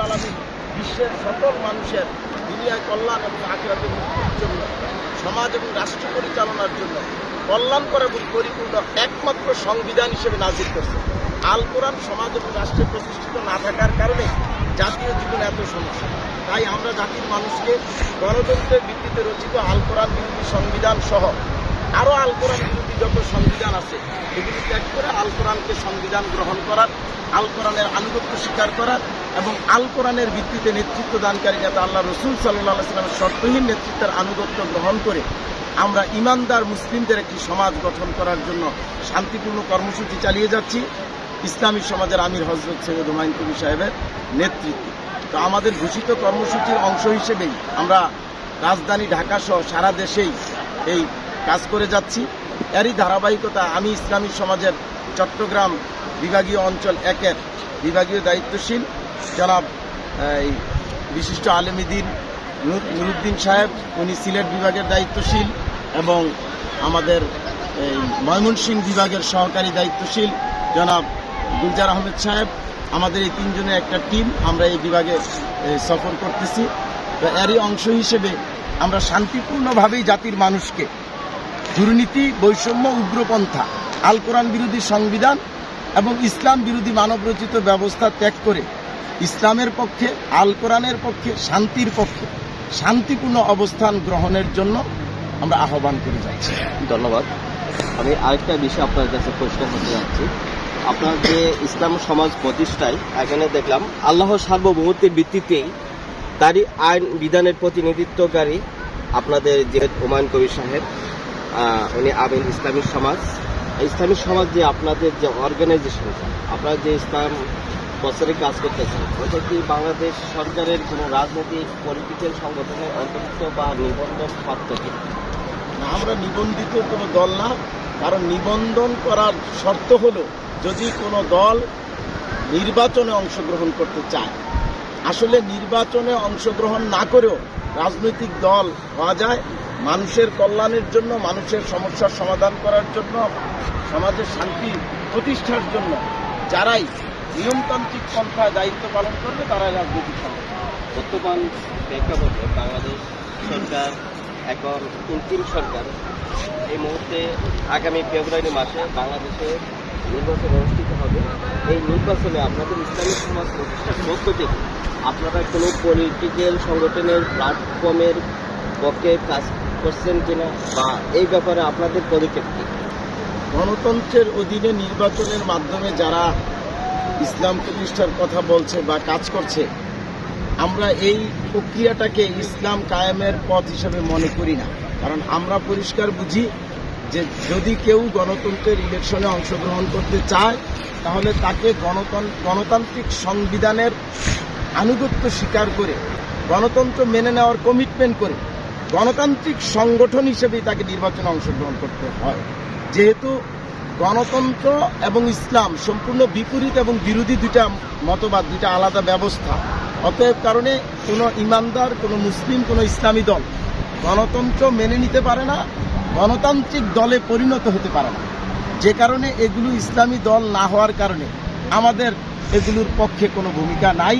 রাব্বুল আলামিন বিশ্বের সকল মানুষের দুনিয়ায় কল্যাণ এবং আখিরাতে মুক্তির জন্য, সমাজ এবং রাষ্ট্র পরিচালনার জন্য কল্যাণকর এবং পরিপূর্ণ একমাত্র সংবিধান হিসেবে নাজিল করছে। আল কোরআন সমাজ এবং রাষ্ট্রে প্রতিষ্ঠিত না থাকার কারণে জাতীয় জীবনে এত সমস্যা। তাই আমরা জাতির মানুষকে গণতন্ত্রের ভিত্তিতে রচিত আল কোরআন বিরোধী সংবিধান সহ আরও আল কোরআন বিরোধী যত সংবিধান আছে এগুলি ত্যাগ করে আল কোরআনকে সংবিধান গ্রহণ করার, আল কোরআনের আনুগত্য স্বীকার করার এবং আল কোরআনের ভিত্তিতে নেতৃত্ব দানকারী নেতা আল্লাহ রসুল সাল্লাল্লাহু আলাইহি ওয়াসাল্লামের শর্তহীন নেতৃত্বের আনুগত্য গ্রহণ করে আমরা ইমানদার মুসলিমদের একটি সমাজ গঠন করার জন্য শান্তিপূর্ণ কর্মসূচি চালিয়ে যাচ্ছি ইসলামী সমাজের আমির হযরত সৈয়দ হুমায়ুন কবির সাহেবের নেতৃত্বে। তো আমাদের ঘোষিত কর্মসূচির অংশ হিসেবেই আমরা রাজধানী ঢাকা সহ সারা দেশেই এই কাজ করে যাচ্ছি। এরই ধারাবাহিকতা আমি ইসলামী সমাজের চট্টগ্রাম বিভাগীয় অঞ্চল 1-এর বিভাগীয় দায়িত্বশীল জনাব বিশিষ্ট আলেমীদ্বীন নুরুদ্দিন সাহেব, উনি সিলেট বিভাগের দায়িত্বশীল, এবং আমাদের এই ময়মনসিংহ বিভাগের সহকারী দায়িত্বশীল জনাব গুলজার আহমেদ সাহেব, আমাদের এই তিনজনের একটা টিম আমরা এই বিভাগে সফর করতেছি। তো এরই অংশ হিসেবে আমরা শান্তিপূর্ণভাবেই জাতির মানুষকে দুর্নীতি, বৈষম্য, উগ্রপন্থা, আল কোরআন বিরোধী সংবিধান এবং ইসলাম বিরোধী মানবরচিত ব্যবস্থা ত্যাগ করে ইসলামের পক্ষে, আল কোরআনের পক্ষে, শান্তির পক্ষে শান্তিপূর্ণ অবস্থান গ্রহণের জন্য আমরা আহ্বান করে যাচ্ছি। ধন্যবাদ। আমি আরেকটা বিষয় আপনার কাছে প্রশ্ন করতে যাচ্ছি। আপনার যে ইসলাম সমাজ প্রতিষ্ঠায় এখানে দেখলাম আল্লাহর সার্বভৌমত্বের ভিত্তিতেই তারই আইন বিধানের প্রতিনিধিত্বকারী আপনাদের যে হুমায়ুন কবির সাহেব, উনি আমিন ইসলামী সমাজ। ইসলামী সমাজ যে আপনাদের যে অর্গানাইজেশন, আপনারা যে ইসলাম বছরে কাজ করতেছেন, ওটা কি বাংলাদেশ সরকারের কোনো রাজনৈতিক পলিটিক্যাল সংগঠনের অন্তর্ভুক্ত বা নিবন্ধন প্রাপ্ত কি? আমরা নিবন্ধিত কোনো দল না, কারণ নিবন্ধন করার শর্ত হলো যদি কোনো দল নির্বাচনে অংশগ্রহণ করতে চায়। আসলে নির্বাচনে অংশগ্রহণ না করেও রাজনৈতিক দল হওয়া যায় মানুষের কল্যাণের জন্য, মানুষের সমস্যার সমাধান করার জন্য, সমাজের শান্তি প্রতিষ্ঠার জন্য যারাই নিয়মতান্ত্রিক পন্থায় দায়িত্ব পালন করবে তারাই রাজনৈতিক সংগঠন। বর্তমান প্রেক্ষাপটে বাংলাদেশ সরকার এখন অন্তিম সরকার, এই মুহূর্তে আগামী ফেব্রুয়ারি মাসে বাংলাদেশে নির্বাচন অনুষ্ঠিত হবে। এই নির্বাচনে আপনাদের ইসলামী সমাজ প্রতিষ্ঠার পক্ষ থেকে আপনারা কোনো পলিটিক্যাল সংগঠনের প্ল্যাটফর্মের পক্ষে কাজ করছেন কিনা, বা এই ব্যাপারে আপনাদের পদক্ষেপ কি? গণতন্ত্রের অধীনে নির্বাচনের মাধ্যমে যারা ইসলাম প্রতিষ্ঠার কথা বলছে বা কাজ করছে, আমরা এই প্রক্রিয়াটাকে ইসলাম কায়েমের পথ হিসেবে মনে করি না। কারণ আমরা পরিষ্কার বুঝি যে যদি কেউ গণতন্ত্রের ইলেকশনে অংশগ্রহণ করতে চায় তাহলে তাকে গণতান্ত্রিক সংবিধানের আনুগত্য স্বীকার করে, গণতন্ত্র মেনে নেওয়ার কমিটমেন্ট করে গণতান্ত্রিক সংগঠন হিসেবেই তাকে নির্বাচনে অংশগ্রহণ করতে হয়। যেহেতু গণতন্ত্র এবং ইসলাম সম্পূর্ণ বিপরীত এবং বিরোধী দুইটা মতবাদ, দুইটা আলাদা ব্যবস্থা, অতএব কারণে কোনো ইমানদার, কোনো মুসলিম, কোনো ইসলামী দল গণতন্ত্র মেনে নিতে পারে না, গণতান্ত্রিক দলে পরিণত হতে পারে না। যে কারণে এগুলো ইসলামী দল না হওয়ার কারণে আমাদের এগুলোর পক্ষে কোনো ভূমিকা নাই,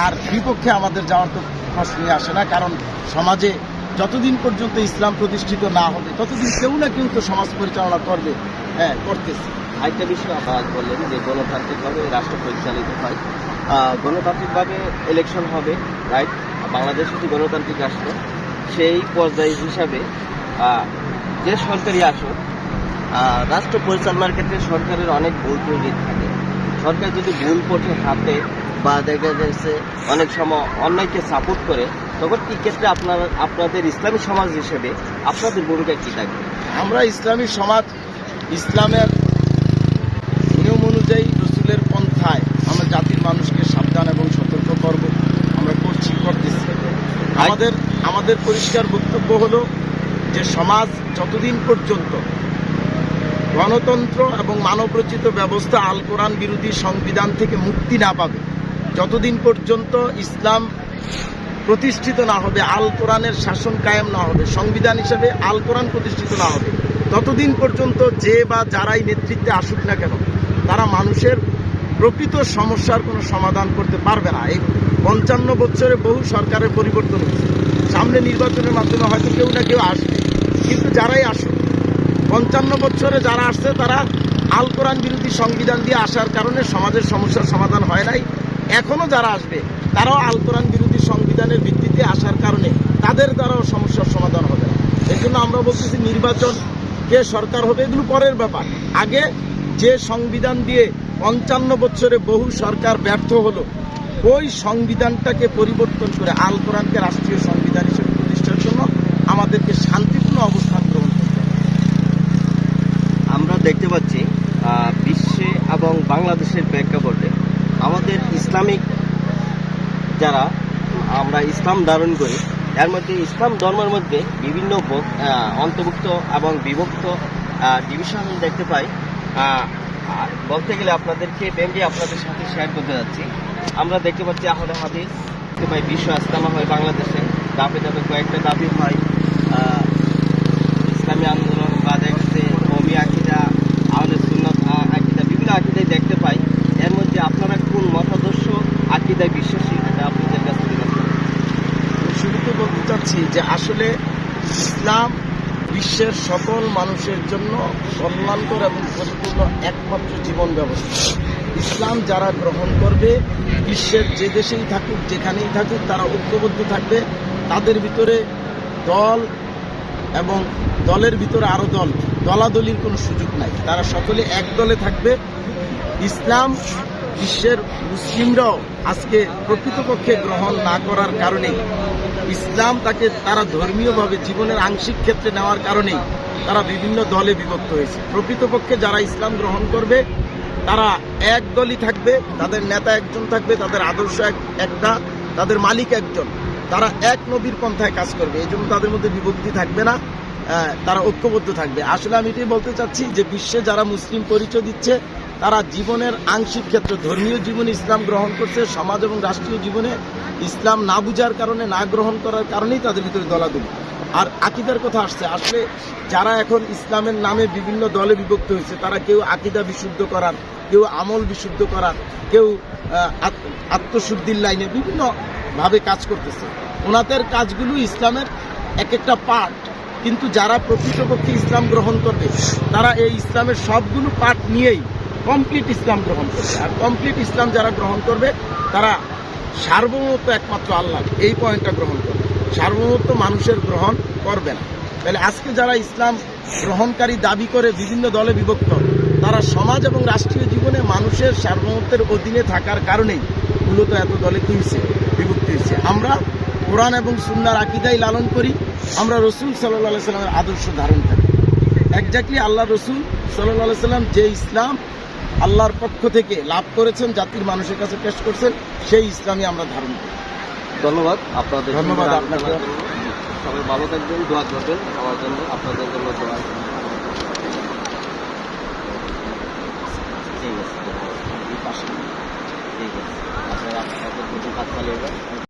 আর বিপক্ষে আমাদের যাওয়ার তো প্রশ্নই আসে না। কারণ সমাজে যতদিন পর্যন্ত ইসলাম প্রতিষ্ঠিত না হবে ততদিন কেউ না কেউ তো সমাজ পরিচালনা করবে, করতেছে। আরেকটা বিষয় আপনারা বললেন যে গণতান্ত্রিকভাবে রাষ্ট্র পরিচালিত হয়, গণতান্ত্রিকভাবে ইলেকশন হবে, রাইট? বাংলাদেশ হচ্ছে গণতান্ত্রিক রাষ্ট্র। সেই পর্যায়ে হিসাবে যে সরকারি আসন, রাষ্ট্র পরিচালনার ক্ষেত্রে সরকারের অনেক ভুল ত্রুটি থাকে। সরকার যদি ভুল পথে হাতে বা দেখা যাচ্ছে অনেক সময় অন্যায়কে সাপোর্ট করে, তখন কি ক্ষেত্রে আপনাদের ইসলামী সমাজ হিসেবে আপনাদের ভূমিকা কী থাকবে? আমরা ইসলামী সমাজ ইসলামের নিয়ম অনুযায়ী রসুলের পন্থায় আমরা জাতির মানুষকে সাবধান এবং সতর্ক করব, আমরা করতেছি। আমাদের পরিষ্কার বক্তব্য হলো যে সমাজ যতদিন পর্যন্ত গণতন্ত্র এবং মানবরচিত ব্যবস্থা আল কোরআন বিরোধী সংবিধান থেকে মুক্তি না পাবে, যতদিন পর্যন্ত ইসলাম প্রতিষ্ঠিত না হবে, আল কোরআনের শাসন কায়েম না হবে, সংবিধান হিসেবে আল কোরআন প্রতিষ্ঠিত না হবে, ততদিন পর্যন্ত যে বা যারাই নেতৃত্বে আসুক না কেন তারা মানুষের প্রকৃত সমস্যার কোনো সমাধান করতে পারবে না। এই 55 বছরে বহু সরকারের পরিবর্তন হয়েছে, সামনে নির্বাচনের মাধ্যমে হয়তো কেউ না কেউ আসবে, কিন্তু যারাই আসুক 55 বছরে যারা আসছে তারা আল কোরআন বিরোধী সংবিধান দিয়ে আসার কারণে সমাজের সমস্যার সমাধান হয় নাই। এখনো যারা আসবে তারাও আল কোরআন বিরোধী সংবিধানের ভিত্তিতে আসার কারণে তাদের দ্বারাও সমস্যার সমাধান হবে না। এই জন্য আমরা বলতেছি নির্বাচন, কে সরকার হবে এগুলো পরের ব্যাপার। আগে যে সংবিধান দিয়ে 55 বছরে বহু সরকার ব্যর্থ হলো, ওই সংবিধানটাকে পরিবর্তন করে আল কোরআনকে রাষ্ট্রীয় সংবিধান হিসেবে প্রতিষ্ঠার জন্য আমাদেরকে শান্তিপূর্ণ অবস্থান গ্রহণ করতে হবে। আমরা দেখতে পাচ্ছি বিশ্বে এবং বাংলাদেশের প্রেক্ষাপটে আমাদের ইসলামিক যারা আমরা ইসলাম ধারণ করি, এর মধ্যে ইসলাম ধর্মের মধ্যে বিভিন্ন অন্তর্ভুক্ত এবং বিভক্ত ডিভিশন দেখতে পাই। বলতে গেলে আপনাদেরকে ব্যাংকে আপনাদের সাথে শেয়ার করতে যাচ্ছি। আমরা দেখতে পাচ্ছি আহলে হাদিস, দেখতে পাই বিশ্ব ইজতেমা হয় বাংলাদেশে, ধাপে ধাপে কয়েকটা দাবি হয়, ইসলামী আন্দোলন বা দেখতে কওমি আকীদা, আহলে সুন্নাত আকীদা, বিভিন্ন আকীদায় দেখতে পাই। এর মধ্যে আপনারা কোন মতাদর্শ আকীদায় বিশ্বাসী, এটা আপনাদের কাছ থেকে জানতে চাই। শুরুতে বলতে চাচ্ছি যে আসলে ইসলাম বিশ্বের সকল মানুষের জন্য কল্যাণকর এবং পরিপূর্ণ একমাত্র জীবন ব্যবস্থা। ইসলাম যারা গ্রহণ করবে, বিশ্বের যে দেশেই থাকুক যেখানেই থাকুক তারা ঐক্যবদ্ধ থাকবে। তাদের ভিতরে দল এবং দলের ভিতরে আরো দলাদলির কোনো সুযোগ নাই, তারা সকলে এক দলে থাকবে। ইসলাম বিশ্বের মুসলিমরাও আজকে প্রকৃতপক্ষে গ্রহণ না করার কারণেই, ইসলাম তাকে তারা ধর্মীয়ভাবে জীবনের আংশিক ক্ষেত্রে নেওয়ার কারণেই তারা বিভিন্ন দলে বিভক্ত হয়েছে। প্রকৃতপক্ষে যারা ইসলাম গ্রহণ করবে তারা এক দলই থাকবে, তাদের নেতা একজন থাকবে, তাদের আদর্শ একটা, তাদের মালিক একজন, তারা এক নবীর পন্থায় কাজ করবে। এই জন্য তাদের মধ্যে বিভক্তি থাকবে না, তারা ঐক্যবদ্ধ থাকবে। আসলে আমি এটাই বলতে চাচ্ছি যে বিশ্বে যারা মুসলিম পরিচয় দিচ্ছে তারা জীবনের আংশিক ক্ষেত্রে ধর্মীয় জীবনে ইসলাম গ্রহণ করছে, সমাজ এবং রাষ্ট্রীয় জীবনে ইসলাম না বুঝার কারণে, না গ্রহণ করার কারণেই তাদের ভিতরে দলাদলি। আর আকীদার কথা আসছে, আসলে যারা এখন ইসলামের নামে বিভিন্ন দলে বিভক্ত হয়েছে তারা কেউ আকীদা বিশুদ্ধ করার, কেউ আমল বিশুদ্ধ করার, কেউ আত্মশুদ্ধির লাইনে বিভিন্নভাবে কাজ করতেছে। ওনাদের কাজগুলো ইসলামের এক একটা পার্ট, কিন্তু যারা প্রকৃতপক্ষে ইসলাম গ্রহণ করবে তারা এই ইসলামের সবগুলো পার্ট নিয়েই কমপ্লিট ইসলাম গ্রহণ করবে। আর কমপ্লিট ইসলাম যারা গ্রহণ করবে তারা সার্বভৌমত্ব একমাত্র আল্লাহ, এই পয়েন্টটা গ্রহণ করবে, সার্বভৌমত্ব মানুষের গ্রহণ করবে না। তাহলে আজকে যারা ইসলাম গ্রহণকারী দাবি করে বিভিন্ন দলে বিভক্ত, তারা সমাজ এবং রাষ্ট্রীয় জীবনে মানুষের সার্বভৌমত্বের অধীনে থাকার কারণেই মূলত এত দলে কি হয়েছে, বিভক্তি হয়েছে। আমরা কোরআন এবং সুন্নাহর আকীদাই লালন করি, আমরা রসুল সাল্লাল্লাহু আলাইহি সাল্লামের আদর্শ ধারণ করি। একজাক্টলি আল্লাহ রসুল সাল্লাল্লাহু আলাইহি সাল্লাম যে ইসলাম আল্লাহর পক্ষ থেকে লাভ করেছেন, জাতির মানুষের কাছে পেশ করছেন, সেই ইসলামই আমরা ধারণ করি। ধন্যবাদ আপনাদের। ধন্যবাদ আপনাকে। সবাই ভালো থাকবেন, দোয়া করবেন আমার জন্য, আপনাদের জন্য দোয়া। ঠিক আছে, ঠিক আছে, আপনারা আপনাদের কাজ চালিয়ে যান।